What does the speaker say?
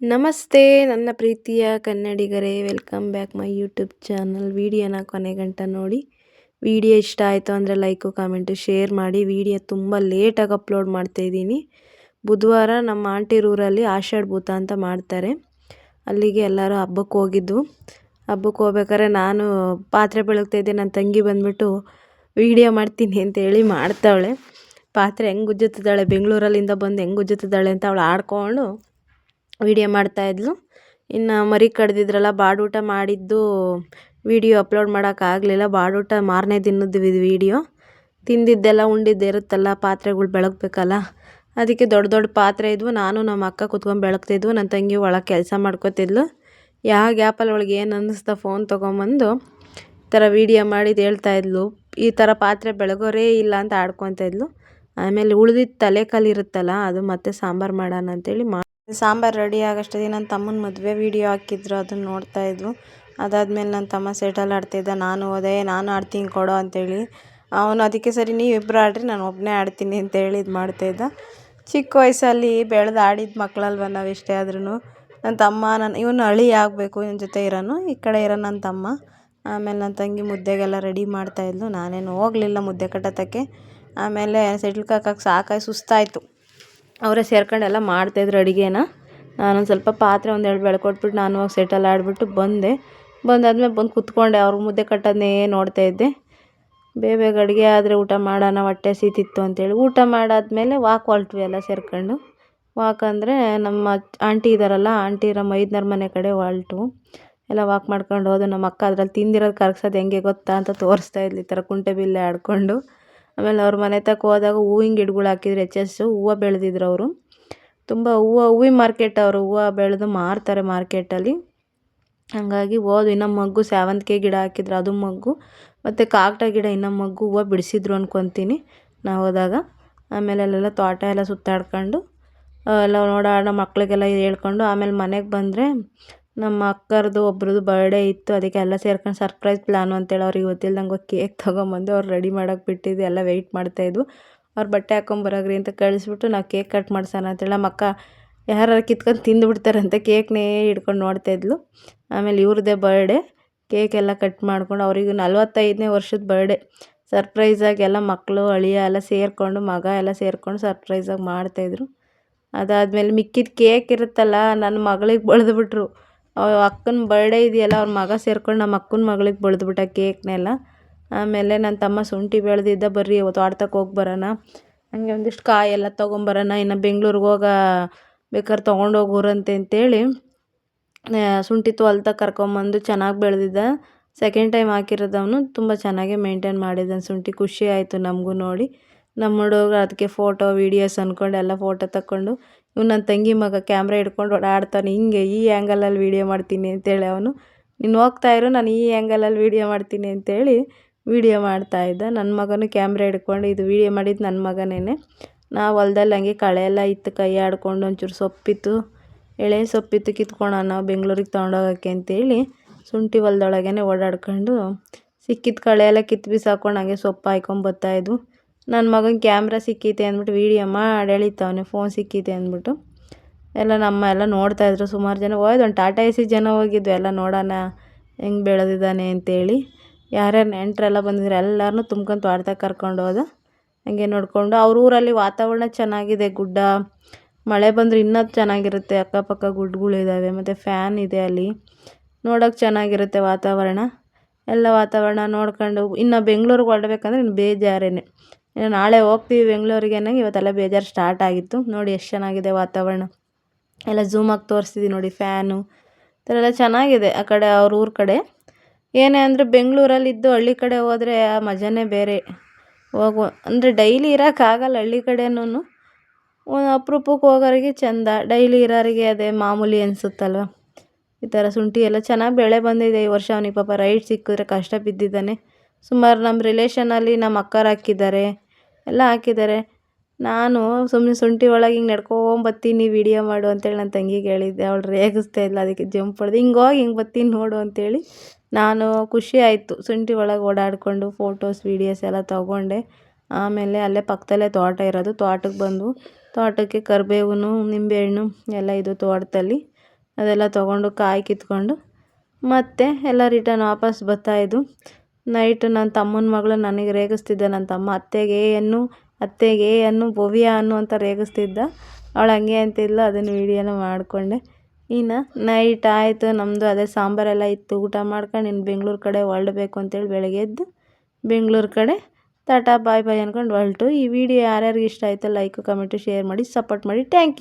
ನಮಸ್ತೆ ನನ್ನ ಪ್ರೀತಿಯ ಕನ್ನಡಿಗರೇ, welcome back my YouTube channel. ವಿಡಿಯೋನ ಕೊನೆಗಂಟ ನೋಡಿ. ವಿಡಿಯೋ ಇಷ್ಟ ಆಯಿತು ಅಂದರೆ ಲೈಕು ಕಾಮೆಂಟು ಶೇರ್ ಮಾಡಿ. ವಿಡಿಯೋ ತುಂಬ ಲೇಟಾಗಿ ಅಪ್ಲೋಡ್ ಮಾಡ್ತಾಯಿದ್ದೀನಿ. ಬುಧವಾರ ನಮ್ಮ ಆಂಟಿ ಊರಲ್ಲಿ ಆಷಾಢ ಭೂತ ಅಂತ ಮಾಡ್ತಾರೆ. ಅಲ್ಲಿಗೆ ಎಲ್ಲರೂ ಹಬ್ಬಕ್ಕೆ ಹೋಗಿದ್ದು. ಹಬ್ಬಕ್ಕೆ ಹೋಗ್ಬೇಕಾದ್ರೆ ನಾನು ಪಾತ್ರೆ ಬೆಳಗ್ತಾಯಿದ್ದೆ. ನನ್ನ ತಂಗಿ ಬಂದುಬಿಟ್ಟು ವಿಡಿಯೋ ಮಾಡ್ತೀನಿ ಅಂತೇಳಿ ಮಾಡ್ತಾವಳೆ. ಪಾತ್ರೆ ಹೆಂಗೆ ಉಜ್ಜುತ್ತಿದ್ದಾಳೆ, ಬೆಂಗಳೂರಲ್ಲಿಂದ ಬಂದು ಹೆಂಗೆ ಉಜ್ಜುತ್ತಿದ್ದಾಳೆ ಅಂತ ಅವಳು ಆಡ್ಕೊಂಡು ವಿಡಿಯೋ ಮಾಡ್ತಾಯಿದ್ಲು. ಇನ್ನು ಮರಿ ಕಡ್ದಿದ್ರಲ್ಲ, ಬಾಡೂಟ ಮಾಡಿದ್ದು ವಿಡಿಯೋ ಅಪ್ಲೋಡ್ ಮಾಡೋಕ್ಕಾಗಲಿಲ್ಲ. ಬಾಡೂಟ ಮಾರನೇ ದಿನದ್ದು ವಿಡಿಯೋ. ತಿಂದಿದ್ದೆಲ್ಲ ಉಂಡಿದ್ದು ಇರುತ್ತಲ್ಲ, ಪಾತ್ರೆಗಳು ಬೆಳಗ್ಬೇಕಲ್ಲ, ಅದಕ್ಕೆ ದೊಡ್ಡ ದೊಡ್ಡ ಪಾತ್ರೆ ಇದ್ವು. ನಾನು ನಮ್ಮ ಅಕ್ಕ ಕುತ್ಕೊಂಡು ಬೆಳಗ್ತಿದ್ವು. ನನ್ನ ತಂಗಿ ಒಳಗೆ ಕೆಲಸ ಮಾಡ್ಕೋತಿದ್ಲು. ಯಾವ ಗ್ಯಾಪಲ್ಲಿ ಒಳಗೆ ಏನು ಅನ್ನಿಸ್ತಾ ಫೋನ್ ತೊಗೊಂಬಂದು ಈ ಥರ ವಿಡಿಯೋ ಮಾಡಿದ್ದು ಹೇಳ್ತಾಯಿದ್ಲು. ಈ ಥರ ಪಾತ್ರೆ ಬೆಳಗೋರೇ ಇಲ್ಲ ಅಂತ ಆಡ್ಕೊತಾ ಇದ್ಲು. ಆಮೇಲೆ ಉಳಿದಿದ್ದು ತಲೆಕಾಲು ಇರುತ್ತಲ್ಲ, ಅದು ಮತ್ತೆ ಸಾಂಬಾರು ಮಾಡೋಣ ಅಂತೇಳಿ ಸಾಂಬಾರು ರೆಡಿ ಆಗೋಷ್ಟೊತ್ತಿಗೆ ನನ್ನ ತಮ್ಮನ ಮದುವೆ ವೀಡಿಯೋ ಹಾಕಿದ್ರು, ಅದನ್ನು ನೋಡ್ತಾಯಿದ್ಲು. ಅದಾದಮೇಲೆ ನನ್ನ ತಮ್ಮ ಸೆಟಲ್ ಆಡ್ತಿದ್ದ. ನಾನು ಹೋದೆ, ನಾನು ಆಡ್ತೀನಿ ಕೊಡೋ ಅಂತೇಳಿ. ಅವನು ಅದಕ್ಕೆ ಸರಿ ನೀವಿಬ್ಬರು ಆಡ್ರಿ, ನಾನು ಒಬ್ಬನೇ ಆಡ್ತೀನಿ ಅಂತೇಳಿ ಇದು ಮಾಡ್ತಾಯಿದ್ದ. ಚಿಕ್ಕ ವಯಸ್ಸಲ್ಲಿ ಬೆಳೆದು ಆಡಿದ ಮಕ್ಕಳಲ್ವ ನಾವು ಎಷ್ಟೇ ಆದ್ರೂ. ನನ್ನ ತಮ್ಮ ಇವನು ಅಳಿ ಆಗಬೇಕು, ಇವನ ಜೊತೆ ಇರೋನು, ಈ ಕಡೆ ಇರೋ ನನ್ನ ತಮ್ಮ. ಆಮೇಲೆ ನನ್ನ ತಂಗಿ ಮುದ್ದೆಗೆಲ್ಲ ರೆಡಿ ಮಾಡ್ತಾಯಿದ್ಲು. ನಾನೇನು ಹೋಗಲಿಲ್ಲ ಮುದ್ದೆ ಕಟ್ಟೋತಕ್ಕೆ. ಆಮೇಲೆ ಸೆಟ್ಲ್ಗೆ ಹಾಕಕ್ಕೆ ಸಾಕಾಗಿ ಸುಸ್ತಾಯಿತು. ಅವರೇ ಸೇರ್ಕೊಂಡು ಎಲ್ಲ ಮಾಡ್ತಾಯಿದ್ರು ಅಡುಗೆನ. ನಾನೊಂದು ಸ್ವಲ್ಪ ಪಾತ್ರೆ ಒಂದೆರಡು ಬೆಳ್ಕೊಟ್ಬಿಟ್ಟು ನಾನು ಹೋಗಿ ಸೆಟಲ್ ಆಡಿಬಿಟ್ಟು ಬಂದಾದ್ಮೇಲೆ ಬಂದು ಕುತ್ಕೊಂಡೆ. ಅವ್ರು ಮುದ್ದೆ ಕಟ್ಟೋದನ್ನೇ ನೋಡ್ತಾಯಿದ್ದೆ. ಬೇಗ ಅಡುಗೆ ಆದರೆ ಊಟ ಮಾಡೋಣ, ಹೊಟ್ಟೆ ಹಸೀತಿತ್ತು ಅಂತೇಳಿ ಊಟ ಮಾಡಾದ್ಮೇಲೆ ವಾಕ್ ಹೊರಟ್ವಿ ಎಲ್ಲ ಸೇರ್ಕೊಂಡು. ವಾಕ್ ಅಂದರೆ ನಮ್ಮ ಆಂಟಿ ಇದ್ದಾರಲ್ಲ, ಆಂಟಿ ಇರೋ ಮೈದ್ನರ ಮನೆ ಕಡೆ ಹೊರಟು ಎಲ್ಲ ವಾಕ್ ಮಾಡ್ಕೊಂಡು ಹೋದು. ನಮ್ಮ ಅಕ್ಕ ಅದ್ರಲ್ಲಿ ತಿಂದಿರೋದು ಕರಗ್ಸೋದು ಹೆಂಗೆ ಗೊತ್ತಾ ಅಂತ ತೋರಿಸ್ತಾ ಇದ್ಲು, ಈ ಥರ ಕುಂಟೆ ಬಿಲ್ಲೆ ಆಡ್ಕೊಂಡು. ಆಮೇಲೆ ಅವ್ರ ಮನೆ ತಕ್ಕ ಹೋದಾಗ ಹೂವಿನ ಗಿಡಗಳು ಹಾಕಿದ್ರು, ಹೂವು ಬೆಳೆದಿದ್ರು ಅವರು. ತುಂಬ ಹೂವಿನ ಮಾರ್ಕೆಟ್, ಅವರು ಹೂವು ಬೆಳೆದು ಮಾರ್ತಾರೆ ಮಾರ್ಕೆಟಲ್ಲಿ. ಹಾಗಾಗಿ ಹೋದ್ವಿ. ಇನ್ನೂ ಮಗ್ಗು ಸೇವಂತಿಗೆ ಗಿಡ ಹಾಕಿದ್ರು, ಅದು ಮಗ್ಗು, ಮತ್ತು ಕಾಕಡ ಗಿಡ ಇನ್ನೂ ಮಗ್ಗು ಹೂವು ಬಿಡಿಸಿದ್ರು ಅಂದ್ಕೊತೀನಿ ನಾವು ಹೋದಾಗ. ಆಮೇಲೆ ಅಲ್ಲೆಲ್ಲ ತೋಟ ಎಲ್ಲ ಸುತ್ತಾಡ್ಕೊಂಡು ಎಲ್ಲ ನೋಡೋಣ, ಮಕ್ಳಿಗೆಲ್ಲ ಹೇಳ್ಕೊಂಡು ಆಮೇಲೆ ಮನೆಗೆ ಬಂದರೆ ನಮ್ಮ ಅಕ್ಕರದು ಒಬ್ರದ್ದು ಬರ್ಡೇ ಇತ್ತು. ಅದಕ್ಕೆ ಎಲ್ಲ ಸೇರ್ಕೊಂಡು ಸರ್ಪ್ರೈಸ್ ಪ್ಲ್ಯಾನು ಅಂತೇಳಿ ಅವ್ರಿಗೆ ಗೊತ್ತಿಲ್ದಂಗೆ ಕೇಕ್ ತೊಗೊಂಬಂದು ಅವ್ರು ರೆಡಿ ಮಾಡೋಕ್ಕೆ ಬಿಟ್ಟಿದ್ದು, ಎಲ್ಲ ವೆಯ್ಟ್ ಮಾಡ್ತಾಯಿದ್ವು. ಅವ್ರು ಬಟ್ಟೆ ಹಾಕ್ಕೊಂಬರೋಗ್ರಿ ಅಂತ ಕಳಿಸ್ಬಿಟ್ಟು ನಾವು ಕೇಕ್ ಕಟ್ ಮಾಡ್ಸೋಣ ಅಂತೇಳಿ ನಮ್ಮ ಅಕ್ಕ ಯಾರು ಕಿತ್ಕೊಂಡು ತಿಂದುಬಿಡ್ತಾರಂತೆ ಕೇಕ್ನೇ ಹಿಡ್ಕೊಂಡು ನೋಡ್ತಾಯಿದ್ಲು. ಆಮೇಲೆ ಇವ್ರದ್ದೇ ಬರ್ಡೇ, ಕೇಕ್ ಎಲ್ಲ ಕಟ್ ಮಾಡ್ಕೊಂಡು ಅವ್ರಿಗೆ 45ನೇ ವರ್ಷದ ಬರ್ಡೇ ಸರ್ಪ್ರೈಸಾಗಿ ಎಲ್ಲ ಮಕ್ಕಳು ಅಳಿಯ ಎಲ್ಲ ಸೇರಿಕೊಂಡು, ಮಗ ಎಲ್ಲ ಸೇರಿಕೊಂಡು ಸರ್ಪ್ರೈಸಾಗಿ ಮಾಡ್ತಾಯಿದ್ರು. ಅದಾದಮೇಲೆ ಮಿಕ್ಕಿದ ಕೇಕ್ ಇರುತ್ತಲ್ಲ, ನನ್ನ ಮಗಳಿಗೆ ಬಳ್ದುಬಿಟ್ರು. ಅಕ್ಕನ ಬರ್ಡೇ ಇದೆಯಲ್ಲ, ಅವ್ರ ಮಗ ಸೇರ್ಕೊಂಡು ನಮ್ಮ ಅಕ್ಕನ ಮಗಳಿಗೆ ಬಳ್ದುಬಿಟ್ಟ ಕೇಕ್ನೆಲ್ಲ. ಆಮೇಲೆ ನನ್ನ ತಮ್ಮ ಶುಂಠಿ ಬೆಳೆದಿದ್ದ, ಬರ್ರಿ ತೋಟಕ್ಕೆ ಹೋಗಿ ಬರೋಣ, ಹಂಗೆ ಒಂದಿಷ್ಟು ಕಾಯಿ ಎಲ್ಲ ತೊಗೊಂಬರೋಣ, ಇನ್ನು ಬೆಂಗ್ಳೂರಿಗೆ ಬೇಕಾದ್ರೆ ತೊಗೊಂಡೋಗೋರಂತೆ ಅಂತೇಳಿ ಶುಂಠಿ ಹೊಲ್ದಾಗ ಕರ್ಕೊಂಬಂದು ಚೆನ್ನಾಗಿ ಬೆಳೆದಿದ್ದ. ಸೆಕೆಂಡ್ ಟೈಮ್ ಹಾಕಿರೋದವನು ತುಂಬ ಚೆನ್ನಾಗೇ ಮೇಂಟೈನ್ ಮಾಡಿದ್ದಾನೆ ಶುಂಠಿ. ಖುಷಿ ಆಯಿತು ನಮಗೂ ನೋಡಿ. ನಮ್ಮ ಹುಡುಗ ಅದಕ್ಕೆ ಫೋಟೋ ವೀಡಿಯೋಸ್ ಅಂದ್ಕೊಂಡು ಎಲ್ಲ ಫೋಟೋ ತಕ್ಕೊಂಡು, ನನ್ನ ತಂಗಿ ಮಗ ಕ್ಯಾಮ್ರಾ ಹಿಡ್ಕೊಂಡು ಓಡಾಡ್ತಾನೆ, ಹಿಂಗೆ ಈ ಆ್ಯಂಗಲಲ್ಲಿ ವೀಡಿಯೋ ಮಾಡ್ತೀನಿ ಅಂತೇಳಿ. ಅವನು ನೀನು ಹೋಗ್ತಾಯಿರು, ನಾನು ಈ ಆ್ಯಂಗಲಲ್ಲಿ ವೀಡಿಯೋ ಮಾಡ್ತೀನಿ ಅಂತೇಳಿ ವೀಡಿಯೋ ಮಾಡ್ತಾಯಿದ್ದ. ನನ್ನ ಮಗನೂ ಕ್ಯಾಮ್ರಾ ಹಿಡ್ಕೊಂಡು, ಇದು ವೀಡಿಯೋ ಮಾಡಿದ್ದು ನನ್ನ ಮಗನೇ. ನಾವು ಹೊಲ್ದಲ್ಲಿ ಹಂಗೆ ಕಳೆ ಎಲ್ಲ ಇತ್ತು, ಕೈ ಆಡ್ಕೊಂಡು ಒಂಚೂರು ಸೊಪ್ಪಿತ್ತು, ಎಳೆ ಸೊಪ್ಪಿತ್ತು, ಕಿತ್ಕೊಳ್ಳೋಣ ನಾವು ಬೆಂಗಳೂರಿಗೆ ತೊಗೊಂಡೋಗೋಕ್ಕೆ ಅಂತೇಳಿ ಶುಂಠಿ ಹೊಲ್ದೊಳಗೇ ಓಡಾಡ್ಕೊಂಡು ಸಿಕ್ಕಿದ ಕಳೆ ಎಲ್ಲ ಕಿತ್ತು ಬಿಸಾಕೊಂಡು ಹಂಗೆ ಸೊಪ್ಪು ಹಾಯ್ಕೊಂಬರ್ತಾಯಿದ್ವು. ನನ್ನ ಮಗನ ಕ್ಯಾಮ್ರಾ ಸಿಕ್ಕೈತೆ ಅಂದ್ಬಿಟ್ಟು ವೀಡಿಯೋ ಮಾಡಿ ಎಳಿತಾವನೆ, ಫೋನ್ ಸಿಕ್ಕೈತೆ ಅಂದ್ಬಿಟ್ಟು. ಎಲ್ಲ ನಮ್ಮ ಎಲ್ಲ ನೋಡ್ತಾಯಿದ್ರು, ಸುಮಾರು ಜನ ಹೋಯ್ದು, ಒಂದು ಟಾಟಾ ಎ ಸಿ ಜನ ಹೋಗಿದ್ವು ಎಲ್ಲ ನೋಡೋಣ ಹೆಂಗೆ ಬೆಳೆದಿದ್ದಾನೆ ಅಂತೇಳಿ. ಯಾರ್ಯಾರು ನೆಂಟರೆಲ್ಲ ಬಂದಿದ್ರು ಎಲ್ಲರನ್ನೂ ತುಂಬ್ಕೊಂಡು ತೋಟದಾಗ ಕರ್ಕೊಂಡು ಹೋದ. ಹಂಗೆ ನೋಡಿಕೊಂಡು ಅವ್ರ ಊರಲ್ಲಿ ವಾತಾವರಣ ಚೆನ್ನಾಗಿದೆ, ಗುಡ್ಡ, ಮಳೆ ಬಂದರೆ ಇನ್ನೂ ಚೆನ್ನಾಗಿರುತ್ತೆ, ಅಕ್ಕಪಕ್ಕ ಗುಡ್ಡಗಳಿದ್ದಾವೆ, ಮತ್ತು ಫ್ಯಾನ್ ಇದೆ ಅಲ್ಲಿ, ನೋಡೋಕೆ ಚೆನ್ನಾಗಿರುತ್ತೆ ವಾತಾವರಣ. ಎಲ್ಲ ವಾತಾವರಣ ನೋಡ್ಕೊಂಡು ಇನ್ನು ಬೆಂಗ್ಳೂರಿಗೆ ಹೊರಡ್ಬೇಕಂದ್ರೆ ಇನ್ನು ಬೇಜಾರೇನೆ. ಇನ್ನು ನಾಳೆ ಹೋಗ್ತೀವಿ ಬೆಂಗಳೂರಿಗೆ ಅನ್ನಂಗೆ ಇವತ್ತೆಲ್ಲ ಬೇಜಾರು ಸ್ಟಾರ್ಟ್ ಆಗಿತ್ತು. ನೋಡಿ ಎಷ್ಟು ಚೆನ್ನಾಗಿದೆ ವಾತಾವರಣ, ಎಲ್ಲ ಝೂಮಾಗಿ ತೋರಿಸ್ತಿದ್ದೀವಿ ನೋಡಿ, ಫ್ಯಾನು ಈ ಥರ ಎಲ್ಲ ಚೆನ್ನಾಗಿದೆ ಆ ಕಡೆ ಅವ್ರ ಊರ ಕಡೆ. ಏನೇ ಅಂದರೆ ಬೆಂಗಳೂರಲ್ಲಿದ್ದು ಹಳ್ಳಿ ಕಡೆ ಹೋದರೆ ಆ ಮಜಾನೇ ಬೇರೆ. ಅಂದರೆ ಡೈಲಿ ಇರೋಕ್ಕಾಗಲ್ಲ ಹಳ್ಳಿ ಕಡೆನೂ, ಅಪರೂಪಕ್ಕೆ ಹೋಗೋರಿಗೆ ಚೆಂದ, ಡೈಲಿ ಇರೋರಿಗೆ ಅದೇ ಮಾಮೂಲಿ ಅನಿಸುತ್ತಲ್ವ. ಈ ಥರ ಶುಂಠಿ ಎಲ್ಲ ಚೆನ್ನಾಗಿ ಬೆಳೆ ಬಂದಿದೆ ಈ ವರ್ಷ. ಅವನಿಗೆ ಪಾಪ ರೈಟ್ ಸಿಕ್ಕಿದ್ರೆ ಕಷ್ಟ ಬಿದ್ದಿದ್ದಾನೆ. ಸುಮಾರು ನಮ್ಮ ರಿಲೇಷನಲ್ಲಿ ನಮ್ಮ ಅಕ್ಕರು ಹಾಕಿದ್ದಾರೆ, ಎಲ್ಲ ಹಾಕಿದ್ದಾರೆ. ನಾನು ಸುಮ್ಮನೆ ಶುಂಠಿ ಒಳಗೆ ಹಿಂಗೆ ನಡ್ಕೊಂಬತ್ತೀನಿ ವೀಡಿಯೋ ಮಾಡು ಅಂತೇಳಿ ನನ್ನ ತಂಗಿಗೆ ಹೇಳಿದ್ದೆ. ಅವಳು ರೇಗಿಸ್ತಾ ಇಲ್ಲ, ಅದಕ್ಕೆ ಜಂಪ್ ಹೊಡೆದು ಹಿಂಗೆ ಹೋಗಿ ಹಿಂಗೆ ಬರ್ತೀನಿ ನೋಡು ಅಂತೇಳಿ. ನಾನು ಖುಷಿ ಆಯಿತು, ಶುಂಠಿ ಒಳಗೆ ಓಡಾಡಿಕೊಂಡು ಫೋಟೋಸ್ ವೀಡಿಯೋಸ್ ಎಲ್ಲ ತೊಗೊಂಡೆ. ಆಮೇಲೆ ಅಲ್ಲೇ ಪಕ್ಕದಲ್ಲೇ ತೋಟ ಇರೋದು, ತೋಟಕ್ಕೆ ಬಂದು ತೋಟಕ್ಕೆ ಕರಿಬೇವು, ನಿಂಬೆಹಣ್ಣು ಎಲ್ಲ ಇದು ತೋಟದಲ್ಲಿ ಅದೆಲ್ಲ ತೊಗೊಂಡು ಕಾಯಿ ಕಿತ್ಕೊಂಡು ಮತ್ತೆ ಎಲ್ಲ ರಿಟರ್ನ್ ವಾಪಸ್ ಬರ್ತಾಯಿದ್ದು. ನೈಟ್ ನನ್ನ ತಮ್ಮನ ಮಗಳು ನನಗೆ ರೇಗಿಸ್ತಿದ್ದ. ನನ್ನ ತಮ್ಮ ಅತ್ತೆಗೆ ಅನ್ನು ಭವ್ಯ ಅನ್ನು ಅಂತ ರೇಗಿಸ್ತಿದ್ದ. ಅವಳು ಹಂಗೆ ಅಂತಿದ್ಲು, ಅದನ್ನು ವೀಡಿಯೋನ ಮಾಡಿಕೊಂಡೆ. ಇನ್ನು ನೈಟ್ ಆಯಿತು ನಮ್ಮದು. ಅದೇ ಸಾಂಬಾರೆಲ್ಲ ಇತ್ತು. ಊಟ ಮಾಡ್ಕೊಂಡು ಇನ್ನು ಬೆಂಗಳೂರು ಕಡೆ ಹೊರಡಬೇಕು ಅಂತೇಳಿ ಬೆಳಗ್ಗೆ ಎದ್ದು ಬೆಂಗಳೂರು ಕಡೆ ಟಾಟಾ ಬಾಯ್ ಬಾಯ್ ಅಂದ್ಕೊಂಡು ಹೊರಟು. ಈ ವಿಡಿಯೋ ಯಾರ್ಯಾರಿಗೆ ಇಷ್ಟ ಆಯಿತು ಲೈಕು ಕಮೆಂಟು ಶೇರ್ ಮಾಡಿ ಸಪೋರ್ಟ್ ಮಾಡಿ. Thank you.